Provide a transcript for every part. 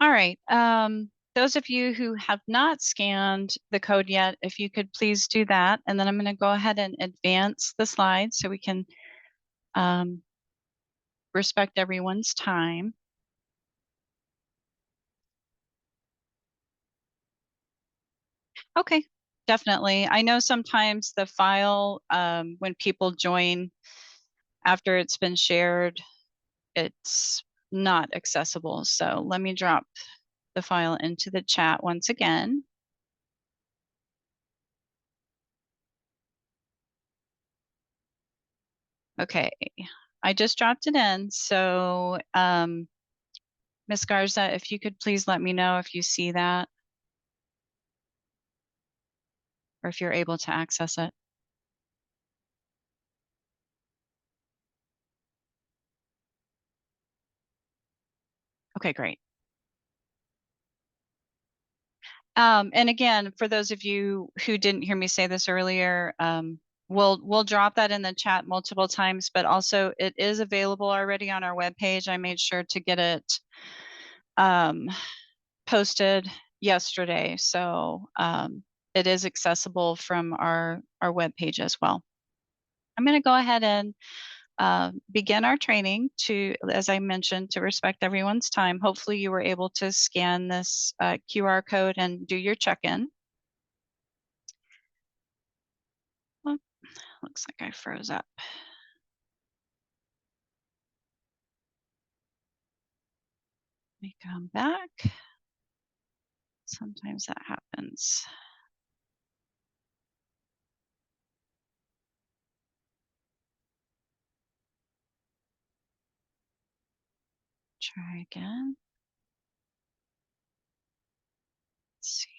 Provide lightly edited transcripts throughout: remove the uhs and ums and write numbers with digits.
All right. Those of you who have not scanned the code yet, if you could please do that. And then I'm going to go ahead and advance the slides so we can respect everyone's time. Okay, definitely. I know sometimes the file, when people join after it's been shared, it's not accessible. So let me drop the file into the chat once again. Okay, I just dropped it in. So Ms. Garza, if you could please let me know if you see that or if you're able to access it. Okay, great. And again, for those of you who didn't hear me say this earlier, we'll drop that in the chat multiple times, but also it is available already on our webpage. I made sure to get it posted yesterday, so it is accessible from our webpage as well. I'm going to go ahead and begin our training to, as I mentioned, to respect everyone's time. Hopefully you were able to scan this QR code and do your check-in. Well, looks like I froze up. Let me come back. Sometimes that happens. Try again. Let's see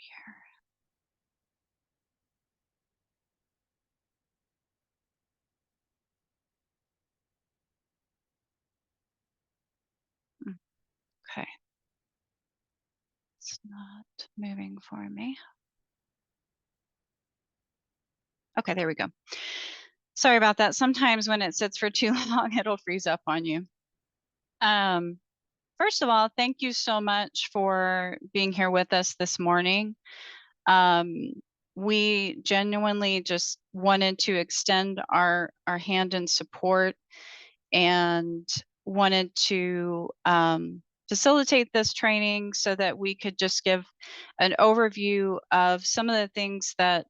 here. Okay. It's not moving for me. Okay, there we go. Sorry about that. Sometimes when it sits for too long, it'll freeze up on you. First of all, thank you so much for being here with us this morning. We genuinely just wanted to extend our hand in support and wanted to facilitate this training so that we could just give an overview of some of the things that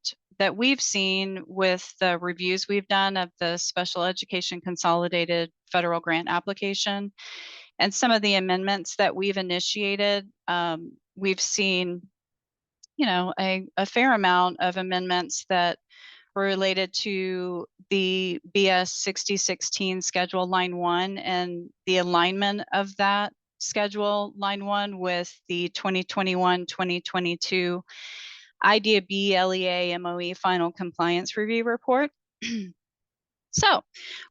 we've seen with the reviews we've done of the Special Education Consolidated Federal Grant application and some of the amendments that we've initiated. We've seen, you know, a fair amount of amendments that were related to the BS 6016 schedule line 1 and the alignment of that schedule line 1 with the 2021-2022 IDEA B LEA MOE final compliance review report. So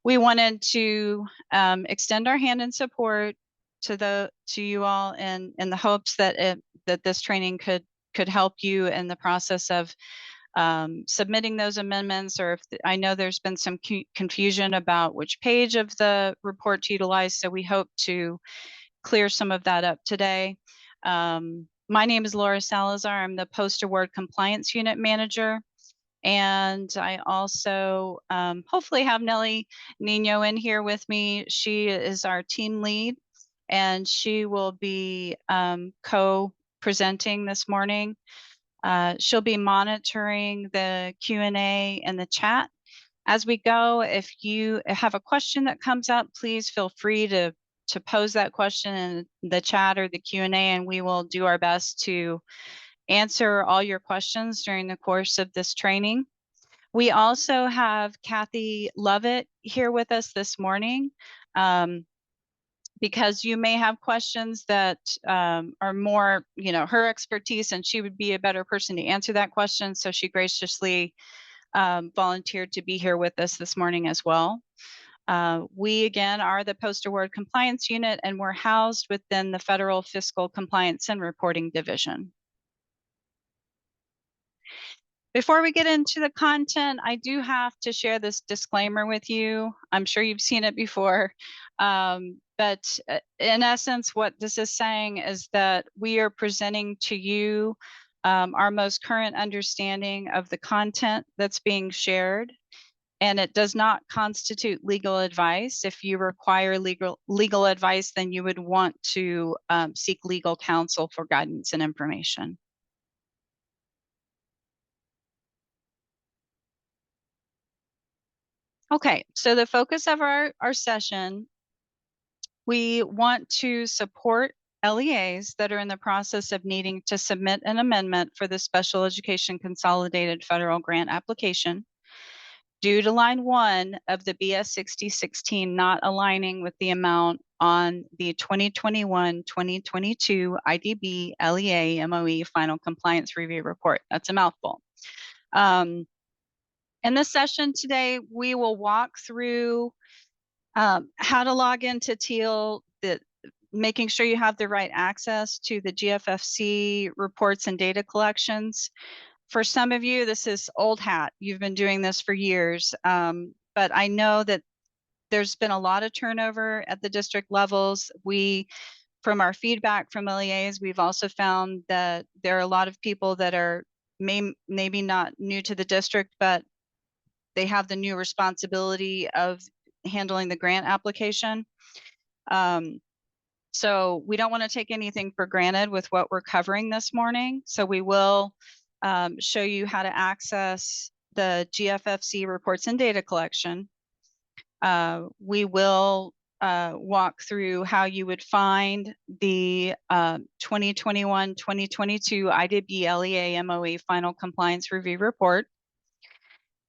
we wanted to extend our hand in support to you all in the hopes that that this training could help you in the process of submitting those amendments, or if I know there's been some confusion about which page of the report to utilize, so we hope to clear some of that up today. My name is Laura Salazar. I'm the Post-Award Compliance Unit Manager. And I also hopefully have Nellie Nino in here with me. She is our team lead, and she will be co-presenting this morning. She'll be monitoring the Q&A and the chat as we go. If you have a question that comes up, please feel free to pose that question in the chat or the Q&A, and we will do our best to answer all your questions during the course of this training. We also have Kathy Lovett here with us this morning. Because you may have questions that are more, you know, her expertise, and she would be a better person to answer that question. So she graciously volunteered to be here with us this morning as well. We, again, are the Post-Award Compliance Unit, and we're housed within the Federal Fiscal Compliance and Reporting Division. Before we get into the content, I do have to share this disclaimer with you. I'm sure you've seen it before, but But in essence, what this is saying is that we are presenting to you our most current understanding of the content that's being shared, and it does not constitute legal advice. If you require legal advice, then you would want to seek legal counsel for guidance and information. Okay, so the focus of our session, we want to support LEAs that are in the process of needing to submit an amendment for the Special Education Consolidated Federal Grant application due to line 1 of the BS 6016 not aligning with the amount on the 2021-2022 IDB LEA MOE Final Compliance Review Report. That's a mouthful. In this session today, we will walk through how to log into Teal, making sure you have the right access to the GFFC reports and data collections. For some of you, this is old hat. You've been doing this for years, but I know that there's been a lot of turnover at the district levels. From our feedback from LEAs, we've also found that there are a lot of people that are maybe not new to the district, but they have the new responsibility of handling the grant application. So we don't want to take anything for granted with what we're covering this morning. So we will show you how to access the GFFC reports and data collection. We will walk through how you would find the 2021-2022 IDB LEA MOE Final Compliance Review Report.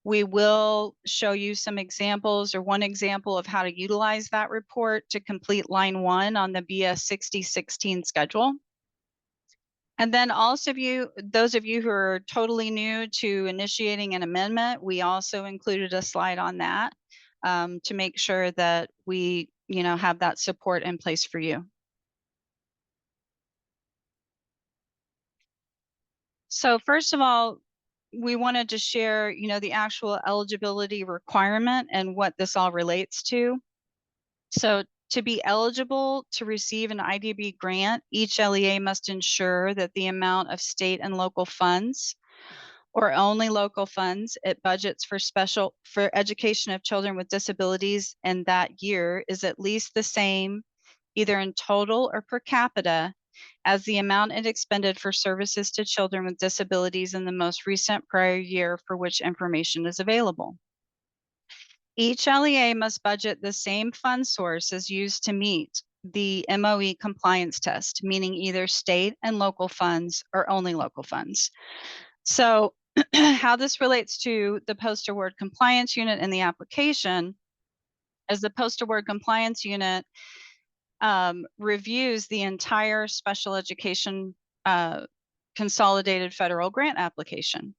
We will show you some examples, or one example of how to utilize that report to complete line 1 on the BS 6016 schedule. And then also those of you who are totally new to initiating an amendment, we also included a slide on that to make sure that we have that support in place for you. So first of all, we wanted to share, the actual eligibility requirement and what this all relates to. So to be eligible to receive an IDB grant, each LEA must ensure that the amount of state and local funds, or only local funds, it budgets for education of children with disabilities in that year is at least the same, either in total or per capita, as the amount it expended for services to children with disabilities in the most recent prior year for which information is available. Each LEA must budget the same fund source as used to meet the MOE compliance test, meaning either state and local funds or only local funds. So how this relates to the post-award compliance unit in the application is the post-award compliance unit reviews the entire special education consolidated federal grant application.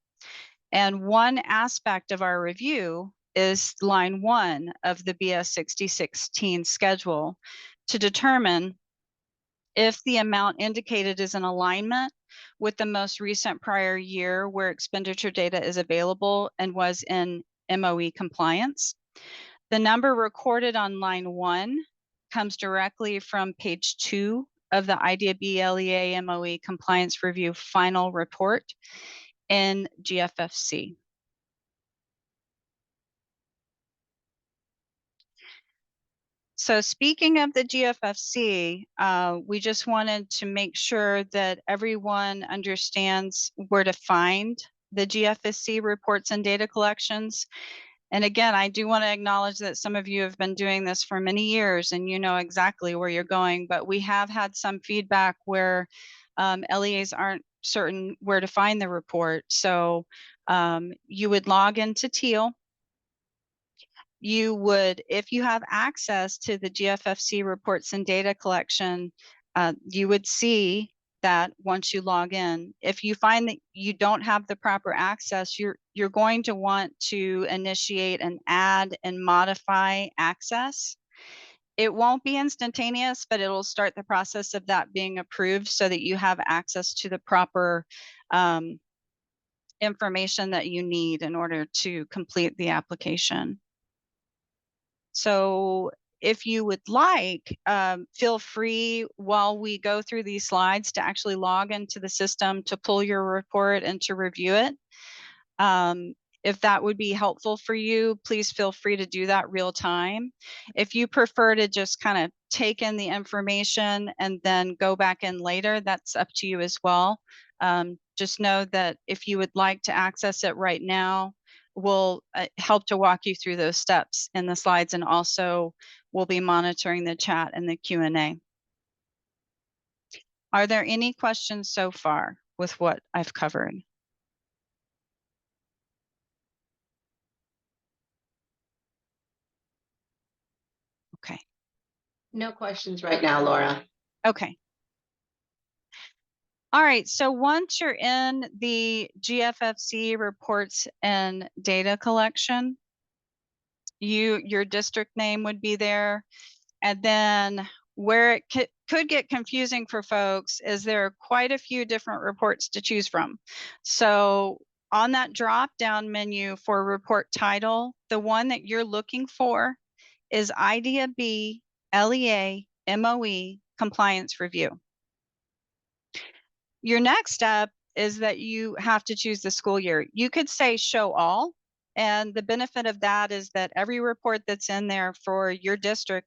And one aspect of our review is line 1 of the BS 6016 schedule to determine if the amount indicated is in alignment with the most recent prior year where expenditure data is available and was in MOE compliance. The number recorded on line 1 comes directly from page 2 of the IDB LEA MOE Compliance Review Final Report in GFFC. So speaking of the GFFC, we just wanted to make sure that everyone understands where to find the GFFC reports and data collections. And again, I do want to acknowledge that some of you have been doing this for many years and you know exactly where you're going, but we have had some feedback where LEAs aren't certain where to find the report. So you would log into Teal. You would, if you have access to the GFFC reports and data collection, you would see that once you log in. If you find that you don't have the proper access, you're going to want to initiate an add and modify access. It won't be instantaneous, but it'll start the process of that being approved so that you have access to the proper information that you need in order to complete the application. So if you would like, feel free while we go through these slides to actually log into the system to pull your report and to review it. If that would be helpful for you, please feel free to do that real time. If you prefer to just kind of take in the information and then go back in later, that's up to you as well. Just know that if you would like to access it right now, we'll help to walk you through those steps in the slides, and also we'll be monitoring the chat and the Q&A. Are there any questions so far with what I've covered? Okay. No questions right now, Laura. Okay. All right, so once you're in the GFFC reports and data collection, your district name would be there. And then where it could get confusing for folks is there are quite a few different reports to choose from. So on that drop down menu for report title, the one that you're looking for is IDEA B LEA MOE compliance review. Your next step is that you have to choose the school year. You could say show all, and the benefit of that is that every report that's in there for your district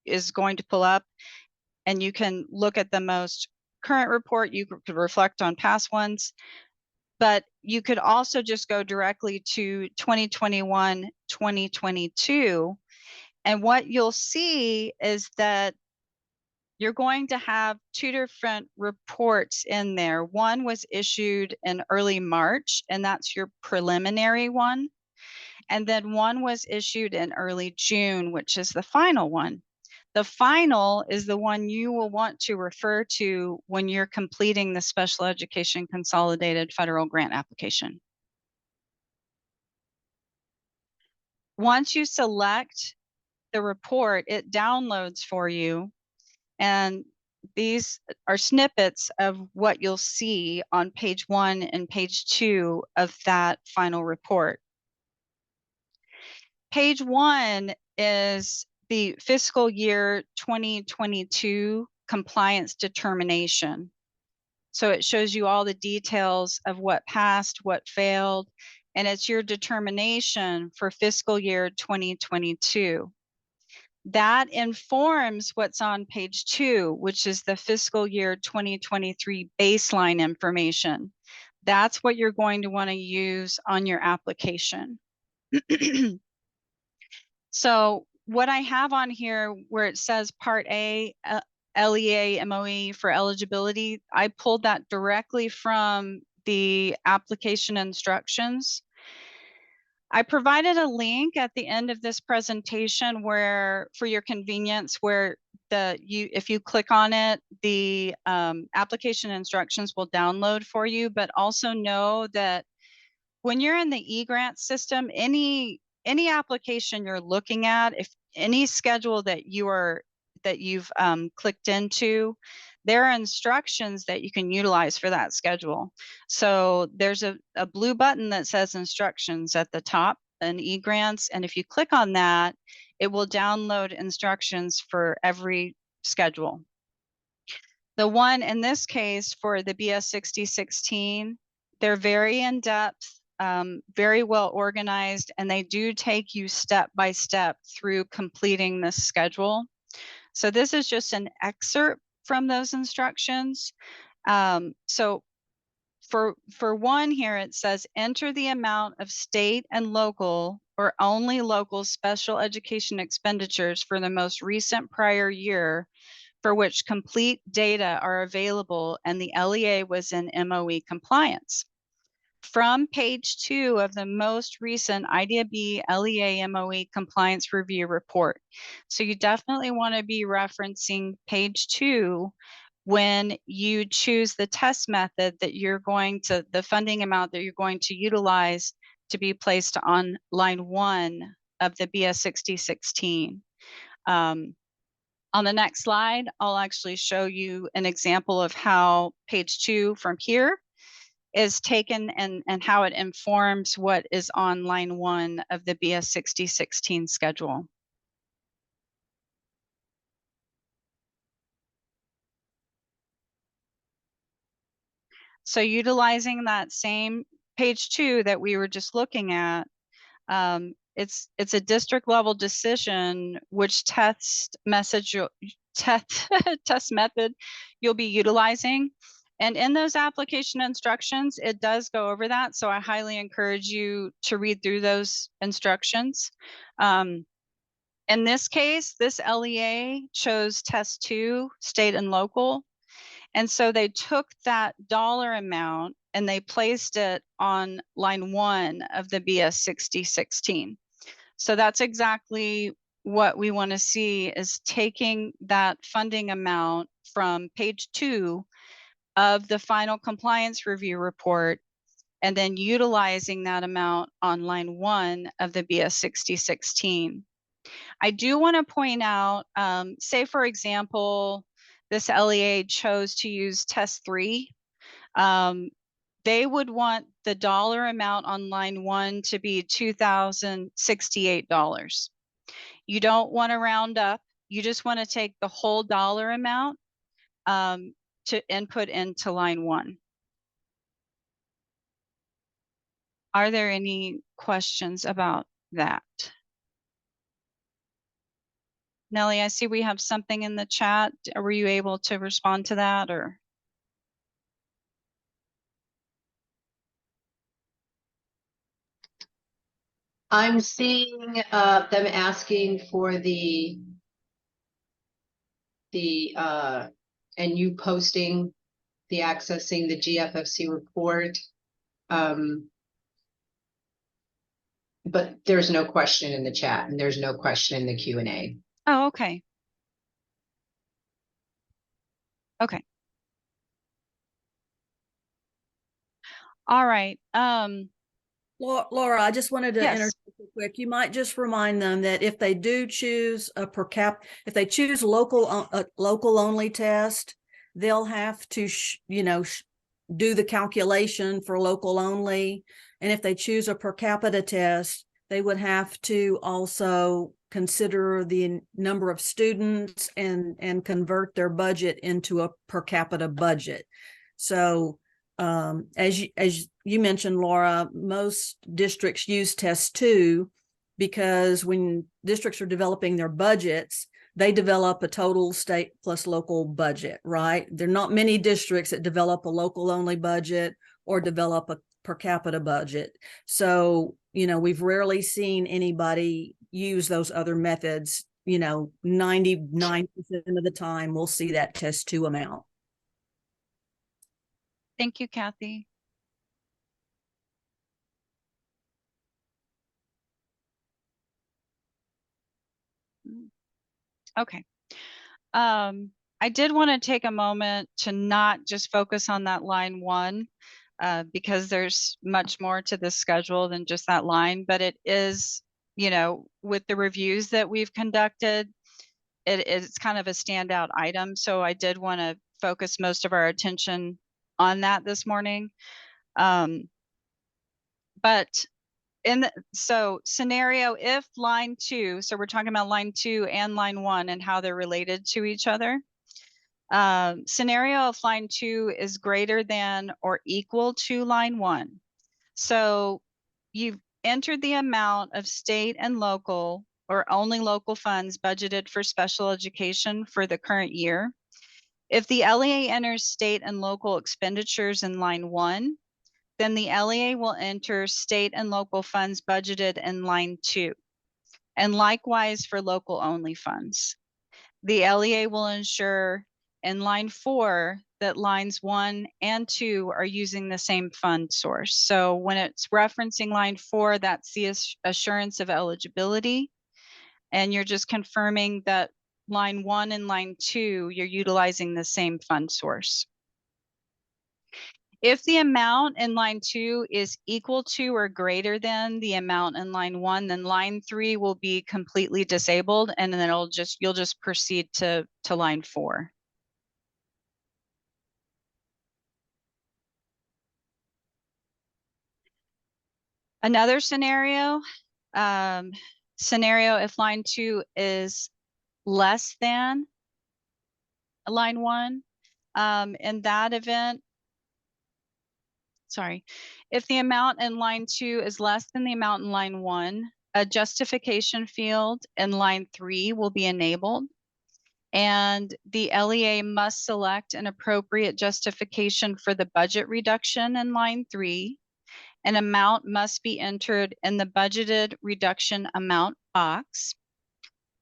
is going to pull up, and you can look at the most current report. You could reflect on past ones, but you could also just go directly to 2021, 2022. And what you'll see is that you're going to have two different reports in there. One was issued in early March, and that's your preliminary one. And then one was issued in early June, which is the final one. The final is the one you will want to refer to when you're completing the Special Education Consolidated Federal Grant application. Once you select the report, it downloads for you, and these are snippets of what you'll see on page 1 and page 2 of that final report. Page 1 is the fiscal year 2022 compliance determination. So it shows you all the details of what passed, what failed, and it's your determination for fiscal year 2022. That informs what's on page 2, which is the fiscal year 2023 baseline information. That's what you're going to want to use on your application. So what I have on here where it says Part A, LEA MOE for eligibility, I pulled that directly from the application instructions. I provided a link at the end of this presentation where, for your convenience, where if you click on it, the application instructions will download for you. But also know that when you're in the eGrant system, any application you're looking at, if any schedule that you've clicked into, there are instructions that you can utilize for that schedule. So there's a blue button that says instructions at the top in eGrants, and if you click on that, it will download instructions for every schedule. The one in this case for the BS 6016, they're very in-depth, very well organized, and they do take you step by step through completing this schedule. So this is just an excerpt from those instructions. So for one here, it says enter the amount of state and local or only local special education expenditures for the most recent prior year for which complete data are available and the LEA was in MOE compliance. From page 2 of the most recent IDEA B LEA MOE compliance review report. So you definitely want to be referencing page 2 when you choose the test method that you're going to, the funding amount that you're going to utilize to be placed on line 1 of the BS 6016. On the next slide, I'll actually show you an example of how page 2 from here is taken and how it informs what is on line 1 of the BS 6016 schedule. So utilizing that same page 2 that we were just looking at, it's a district level decision which test test method you'll be utilizing. And in those application instructions, it does go over that. So I highly encourage you to read through those instructions. In this case, this LEA chose test 2, state and local. And so they took that dollar amount and they placed it on line 1 of the BS 6016. So that's exactly what we want to see, is taking that funding amount from page 2 of the final compliance review report and then utilizing that amount on line 1 of the BS 6016. I do want to point out, say for example, this LEA chose to use test 3. They would want the dollar amount on line 1 to be $2,068. You don't want to round up. You just want to take the whole dollar amount to input into line 1. Are there any questions about that? Nellie, I see we have something in the chat. Were you able to respond to that, or? I'm seeing them asking for and you posting the accessing the GFFC report. But there's no question in the chat and there's no question in the Q&A. Oh, okay. Okay. All right. Laura, I just wanted to Yes. interject real quick. You might just remind them that if they do choose a if they choose local only test, they'll have to, do the calculation for local only. And if they choose a per capita test, they would have to also consider the number of students and convert their budget into a per capita budget. So as you mentioned, Laura, most districts use test 2 because when districts are developing their budgets, they develop a total state plus local budget, right? There are not many districts that develop a local only budget or develop a per capita budget. So, we've rarely seen anybody use those other methods. 99% of the time we'll see that test 2 amount. Thank you, Kathy. Okay. I did want to take a moment to not just focus on that line 1, because there's much more to this schedule than just that line, but it is, with the reviews that we've conducted, it's kind of a standout item. So I did want to focus most of our attention on that this morning. But so scenario, if line 2, so we're talking about line 2 and line 1 and how they're related to each other. Scenario if line 2 is greater than or equal to line 1. So you've entered the amount of state and local or only local funds budgeted for special education for the current year. If the LEA enters state and local expenditures in line 1, then the LEA will enter state and local funds budgeted in line 2, and likewise for local only funds. The LEA will ensure in line 4 that lines 1 and 2 are using the same fund source. So when it's referencing line 4, that's the assurance of eligibility. And you're just confirming that line 1 and line 2, you're utilizing the same fund source. If the amount in line 2 is equal to or greater than the amount in line 1, then line 3 will be completely disabled, and then you'll just proceed to line 4. Another scenario, if line 2 is less than line 1, in that event, sorry, if the amount in line 2 is less than the amount in line 1, a justification field in line 3 will be enabled. And the LEA must select an appropriate justification for the budget reduction in line 3. An amount must be entered in the budgeted reduction amount box.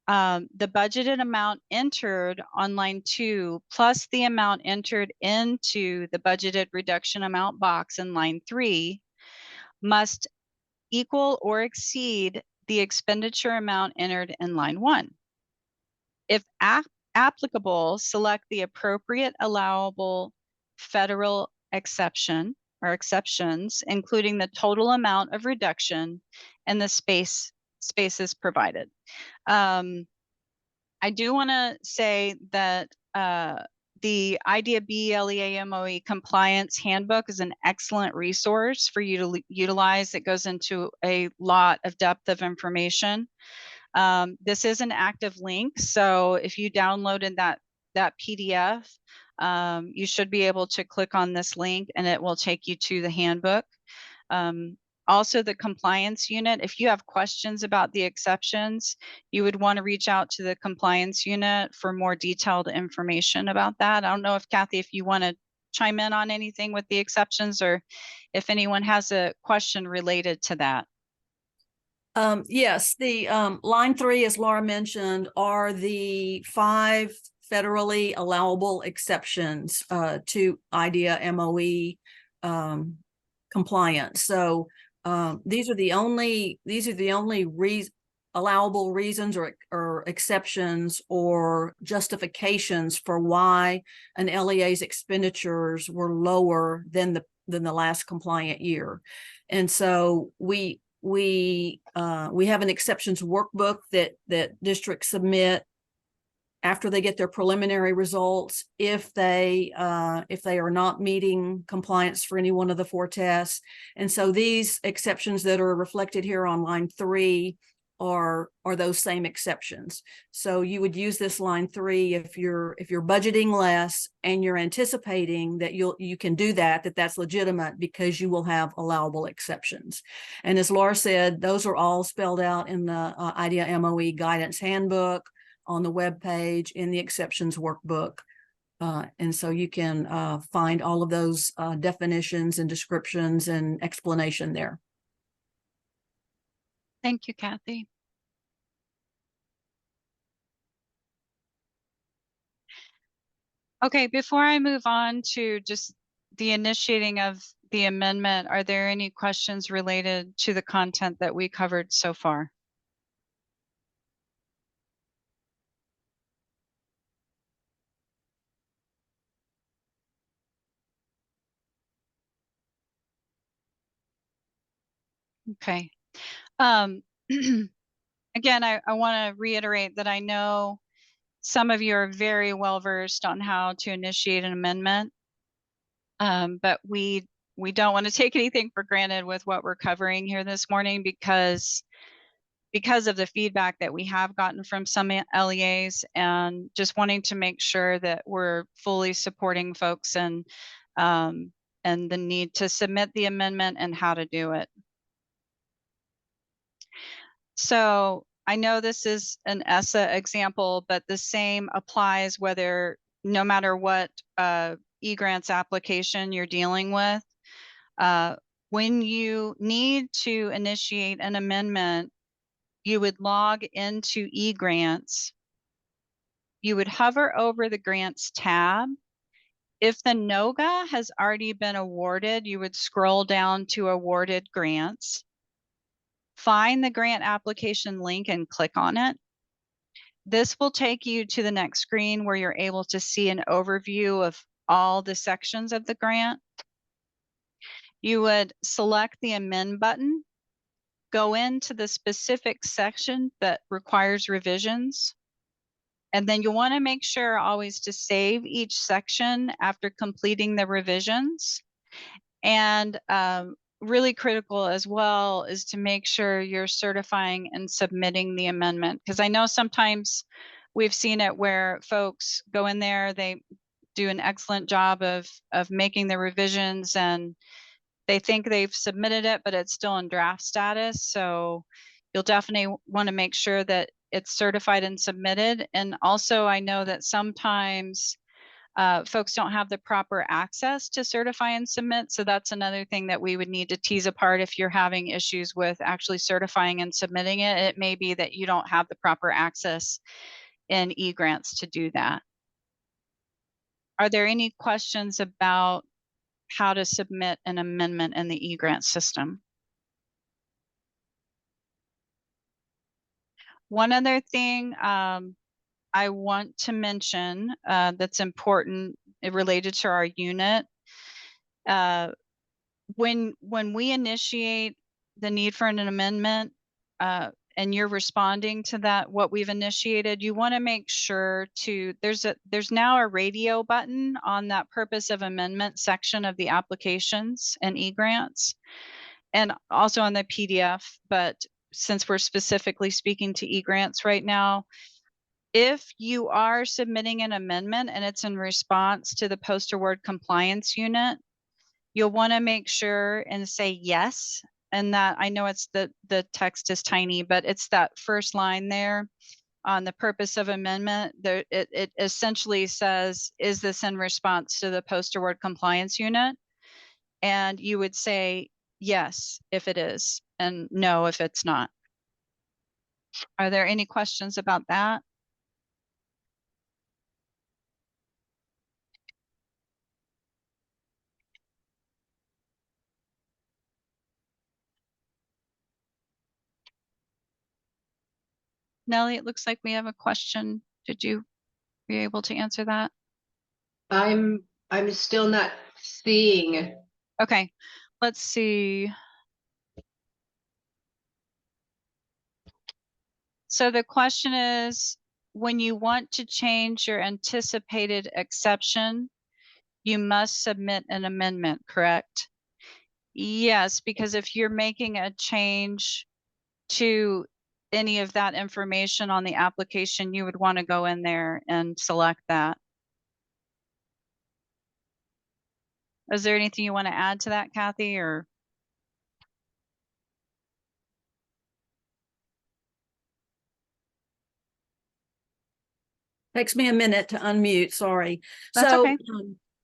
The budgeted amount entered on line 2 plus the amount entered into the budgeted reduction amount box in line 3 must equal or exceed the expenditure amount entered in line 1. If applicable, select the appropriate allowable federal exception or exceptions, including the total amount of reduction and the spaces provided. I do want to say that the IDEA B LEA MOE compliance handbook is an excellent resource for you to utilize. It goes into a lot of depth of information. This is an active link, so if you downloaded that PDF, you should be able to click on this link and it will take you to the handbook. Also, the compliance unit, if you have questions about the exceptions, you would want to reach out to the compliance unit for more detailed information about that. I don't know if Kathy, if you want to chime in on anything with the exceptions, or if anyone has a question related to that. Yes, the line 3, as Laura mentioned, are the 5 federally allowable exceptions to IDEA MOE compliance. So these are the only allowable reasons or exceptions or justifications for why an LEA's expenditures were lower than the last compliant year. And so we have an exceptions workbook that districts submit after they get their preliminary results if they are not meeting compliance for any one of the 4 tests. And so these exceptions that are reflected here on line 3 are those same exceptions. So you would use this line 3 if you're budgeting less and you're anticipating that you can do that's legitimate because you will have allowable exceptions. And as Laura said, those are all spelled out in the IDEA MOE guidance handbook, on the web page, in the exceptions workbook. And so you can find all of those definitions and descriptions and explanation there. Thank you, Kathy. Okay, before I move on to just the initiating of the amendment, are there any questions related to the content that we covered so far? Okay. Again, I want to reiterate that I know some of you are very well versed on how to initiate an amendment, but we don't want to take anything for granted with what we're covering here this morning because of the feedback that we have gotten from some LEAs, and just wanting to make sure that we're fully supporting folks and the need to submit the amendment and how to do it. So I know this is an ESSA example, but the same applies no matter what e-grants application you're dealing with. When you need to initiate an amendment, you would log into eGrants. You would hover over the Grants tab. If the NOGA has already been awarded, you would scroll down to Awarded Grants. Find the grant application link and click on it. This will take you to the next screen where you're able to see an overview of all the sections of the grant. You would select the Amend button, go into the specific section that requires revisions, and then you want to make sure always to save each section after completing the revisions. And really critical as well is to make sure you're certifying and submitting the amendment, because I know sometimes we've seen it where folks go in there, they do an excellent job of making the revisions, and they think they've submitted it, but it's still in draft status. So you'll definitely want to make sure that it's certified and submitted. And also, I know that sometimes folks don't have the proper access to certify and submit. So that's another thing that we would need to tease apart if you're having issues with actually certifying and submitting it. It may be that you don't have the proper access in eGrants to do that. Are there any questions about how to submit an amendment in the eGrant system? One other thing I want to mention that's important related to our unit. When we initiate the need for an amendment and you're responding to that, what we've initiated, you want to make sure to, there's now a radio button on that purpose of amendment section of the applications and eGrants, and also on the PDF. But since we're specifically speaking to eGrants right now, if you are submitting an amendment and it's in response to the post-award compliance unit, you'll want to make sure and say yes. And that, I know it's the text is tiny, but it's that first line there on the purpose of amendment. There, it essentially says, is this in response to the post-award compliance unit? And you would say yes if it is, and no if it's not. Are there any questions about that? Nellie, it looks like we have a question. Did you be able to answer that? I'm still not seeing. Okay, let's see. So the question is, when you want to change your anticipated exception, you must submit an amendment, correct? Yes, because if you're making a change to any of that information on the application, you would want to go in there and select that. Is there anything you want to add to that, Kathy, or? Takes me a minute to unmute, sorry. That's So, okay.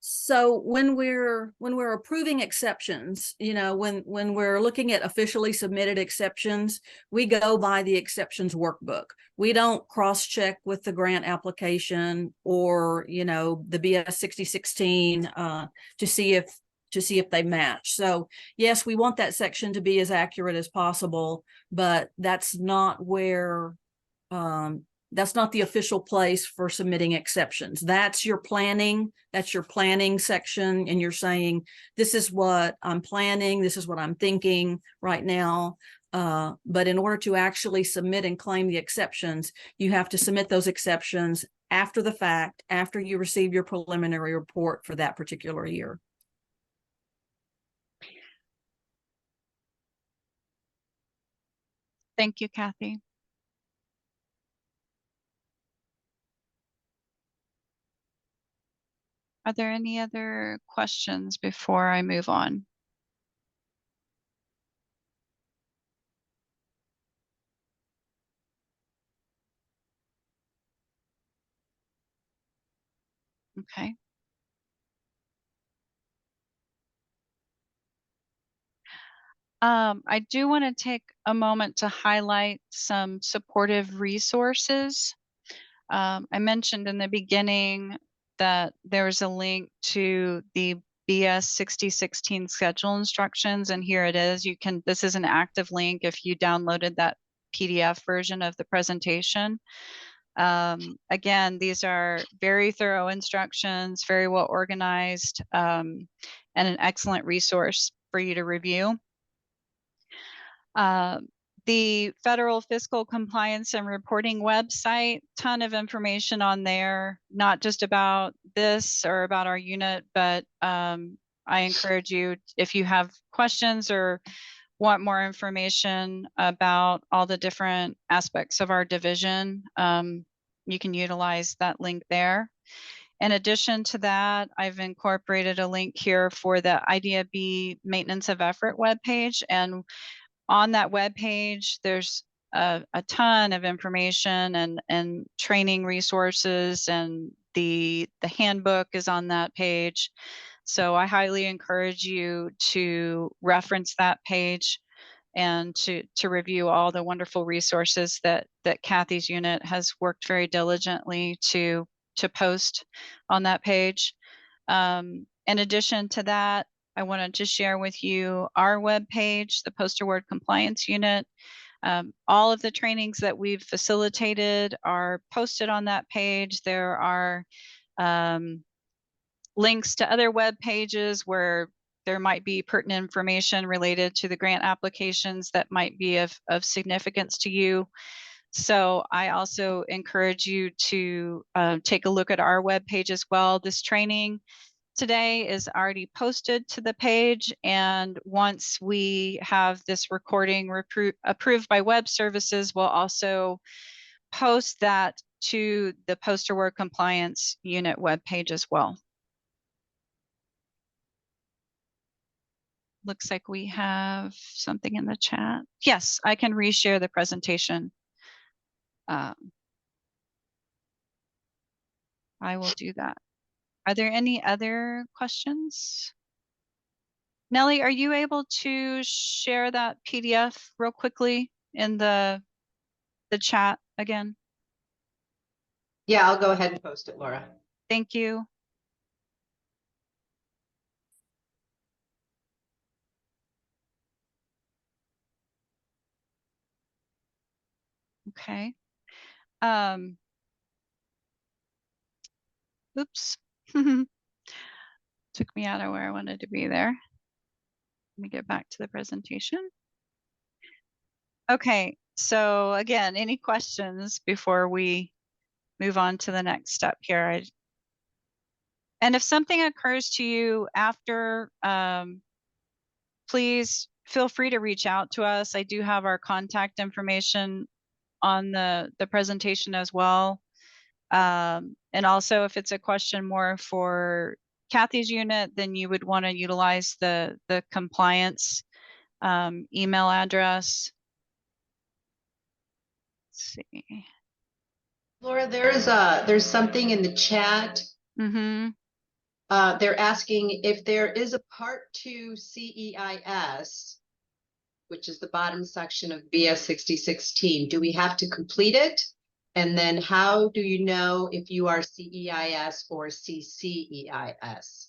so when we're approving exceptions, you know, when we're looking at officially submitted exceptions, we go by the exceptions workbook. We don't cross-check with the grant application or, you know, the BS 6016 to see if they match. So yes, we want that section to be as accurate as possible, but that's not where that's not the official place for submitting exceptions. That's your planning section. And you're saying, this is what I'm planning. This is what I'm thinking right now. But in order to actually submit and claim the exceptions, you have to submit those exceptions after the fact, after you receive your preliminary report for that particular year. Thank you, Kathy. Are there any other questions before I move on? Okay. I do want to take a moment to highlight some supportive resources. I mentioned in the beginning that there's a link to the BS 6016 schedule instructions, and here it is. This is an active link if you downloaded that PDF version of the presentation. Again, these are very thorough instructions, very well organized, and an excellent resource for you to review. The Federal Fiscal Compliance and Reporting website, ton of information on there, not just about this or about our unit, but I encourage you, if you have questions or want more information about all the different aspects of our division, you can utilize that link there. In addition to that, I've incorporated a link here for the Idea B Maintenance of Effort webpage. And on that webpage, there's a ton of information and training resources, and the handbook is on that page. So I highly encourage you to reference that page and to review all the wonderful resources that Kathy's unit has worked very diligently to post on that page. In addition to that, I wanted to share with you our webpage, the Post Award Compliance Unit. All of the trainings that we've facilitated are posted on that page. There are links to other web pages where there might be pertinent information related to the grant applications that might be of significance to you. So I also encourage you to take a look at our webpage as well. This training today is already posted to the page, and once we have this recording approved by web services, we'll also post that to the Post Award Compliance Unit webpage as well. Looks like we have something in the chat. Yes, I can reshare the presentation. I will do that. Are there any other questions? Nellie, are you able to share that PDF real quickly in the chat again? Yeah, I'll go ahead and post it, Laura. Thank you. Okay. Oops. Took me out of where I wanted to be there. Let me get back to the presentation. Okay, so again, any questions before we move on to the next step here? And if something occurs to you after, please feel free to reach out to us. I do have our contact information on the presentation as well. And also, if it's a question more for Kathy's unit, then you would want to utilize the compliance email address. Let's see. Laura, there's something in the chat. Mm-hmm. They're asking if there is a part 2 CEIS, which is the bottom section of BS 6016. Do we have to complete it? And then how do you know if you are CEIS or CCEIS?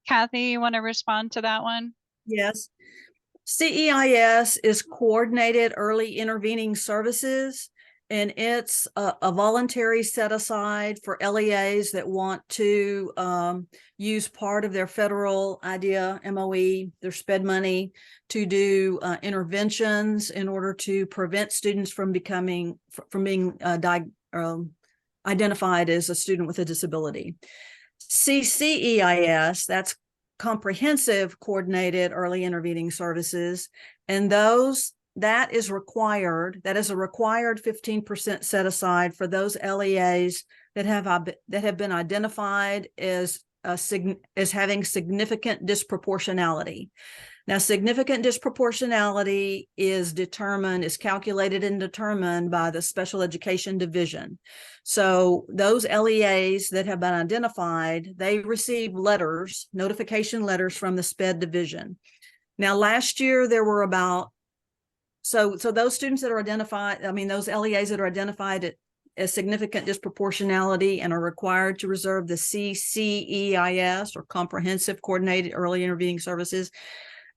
Kathy, you want to respond to that one? Yes. CEIS is Coordinated Early Intervening Services, and it's a voluntary set aside for LEAs that want to use part of their federal IDEA MOE, their SPED money, to do interventions in order to prevent students from being identified as a student with a disability. CCEIS, that's Comprehensive Coordinated Early Intervening Services, and that is required. That is a required 15% set aside for those LEAs that have been identified as having significant disproportionality. Now, significant disproportionality is calculated and determined by the Special Education Division. So those LEAs that have been identified, they receive notification letters from the SPED Division. Now, last year there were so those students that are identified, those LEAs that are identified as significant disproportionality and are required to reserve the CCEIS, or Comprehensive Coordinated Early Intervening Services,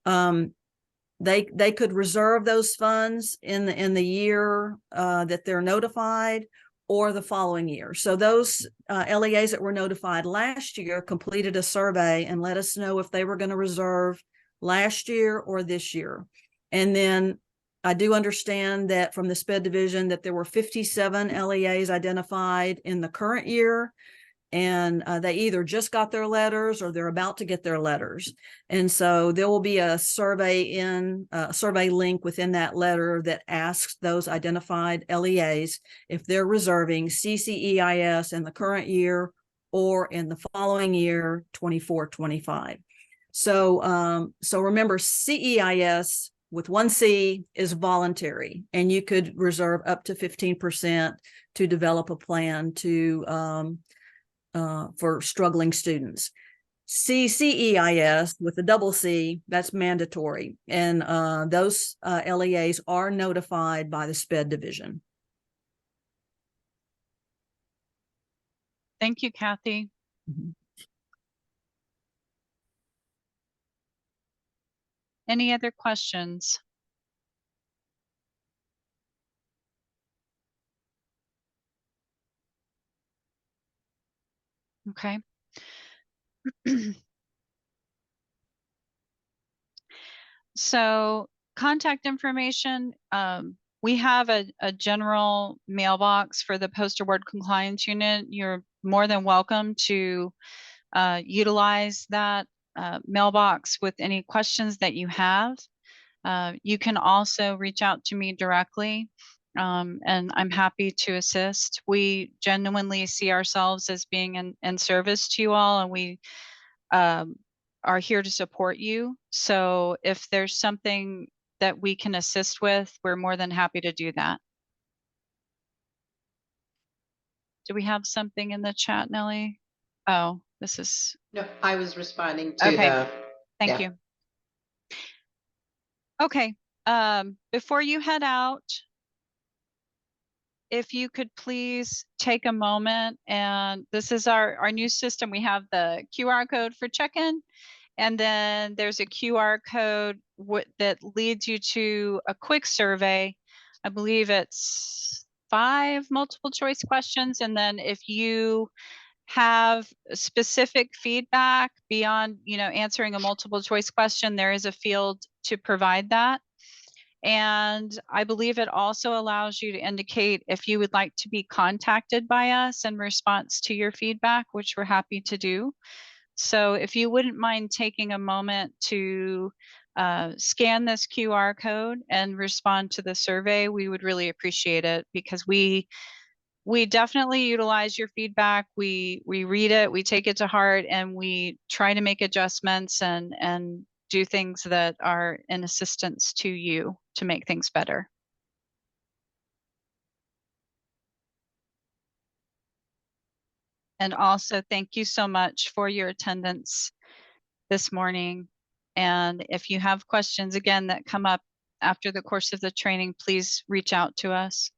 they could reserve those funds in the year that they're notified, or the following year. So those LEAs that were notified last year completed a survey and let us know if they were going to reserve last year or this year. And then I do understand that from the SPED division that there were 57 LEAs identified in the current year, and they either just got their letters or they're about to get their letters. And so there will be a survey link within that letter that asks those identified LEAs if they're reserving CCEIS in the current year or in the following year, 24-25. So remember, CEIS with one C is voluntary, and you could reserve up to 15% to develop a plan for struggling students. CEIS with the double C, that's mandatory, and those LEAs are notified by the SPED division. Thank you, Kathy. Mhm. Any other questions? Okay. So contact information, we have a general mailbox for the post-award compliance unit. You're more than welcome to utilize that mailbox with any questions that you have. You can also reach out to me directly, and I'm happy to assist. We genuinely see ourselves as being in service to you all, and we are here to support you. So if there's something that we can assist with, we're more than happy to do that. Do we have something in the chat, Nellie? Oh, this is, No, I was responding to okay, the, thank yeah. you. Okay, before you head out, if you could please take a moment, and this is our new system. We have the QR code for check-in, and then there's a QR code that leads you to a quick survey. I believe it's 5 multiple choice questions. And then if you have specific feedback beyond, answering a multiple choice question, there is a field to provide that. And I believe it also allows you to indicate if you would like to be contacted by us in response to your feedback, which we're happy to do. So if you wouldn't mind taking a moment to scan this QR code and respond to the survey, we would really appreciate it, because we definitely utilize your feedback. We read it, we take it to heart, and we try to make adjustments and do things that are in assistance to you to make things better. And also, thank you so much for your attendance this morning. And if you have questions, again, that come up after the course of the training, please reach out to us.